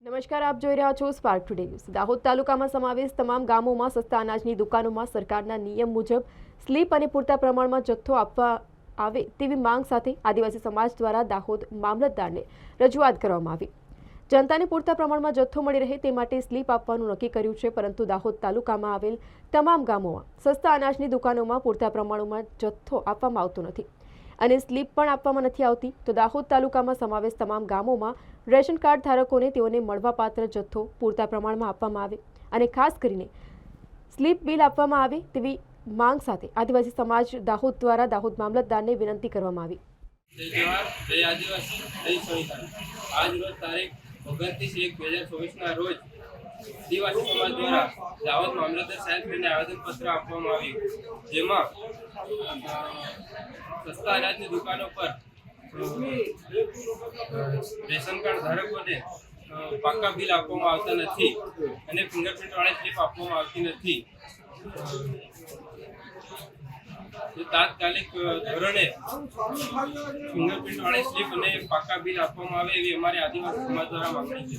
નમસ્કાર, આપ જોઈ રહ્યા છો સ્પાર્ક ટુડે ન્યૂઝ। દાહોદ તાલુકામાં સમાવેશ તમામ ગામોમાં સસ્તા અનાજની દુકાનોમાં સરકારના નિયમ મુજબ સ્લીપ અને પૂરતા પ્રમાણમાં જથ્થો આપવા આવે તેવી માંગ સાથે આદિવાસી સમાજ દ્વારા દાહોદ મામલતદારને રજૂઆત કરવામાં આવી। જનતાને પૂરતા પ્રમાણમાં જથ્થો મળી રહે તે માટે સ્લીપ આપવાનું નક્કી કર્યું છે, પરંતુ દાહોદ તાલુકામાં આવેલ તમામ ગામોમાં સસ્તા અનાજની દુકાનોમાં પૂરતા પ્રમાણમાં જથ્થો આપવામાં આવતો નથી અને સ્લીપ પણ આપવામાં નથી આવતી। તો દાહોદ તાલુકામાં સમાવેશ તમામ ગામોમાં રેશન કાર્ડ ધારકોને તેઓને મળવાપાત્ર જથ્થો પૂરતા પ્રમાણમાં આપવામાં આવે અને ખાસ કરીને સ્લીપ બિલ આપવામાં આવે તેવી માંગ સાથે આદિવાસી સમાજ દાહોદ દ્વારા દાહોદ મામલતદારને વિનંતી કરવામાં આવી। આજ રોજ તારીખ 29/1/2024 રોજ આદિવાસી સમાજ દ્વારા દાહોદ મામલતદાર સાહેબને આવેદનપત્ર આપવામાં આવ્યું, જેમાં સસ્તા અનાજની દુકાનો પર રેશન કાર્ડ ધારકોને પાકા બિલ આપવામાં આવતા નથી અને ફિંગરપ્રિન્ટ વાળી સ્લીપ આપવામાં આવતી નથી। તાત્કાલિક ધોરણે ફિંગરપ્રિન્ટ વાળી સ્લીપ અને પાકા બિલ આપવામાં આવે એવી અમારી આદિવાસી સમાજ દ્વારા માંગણી છે।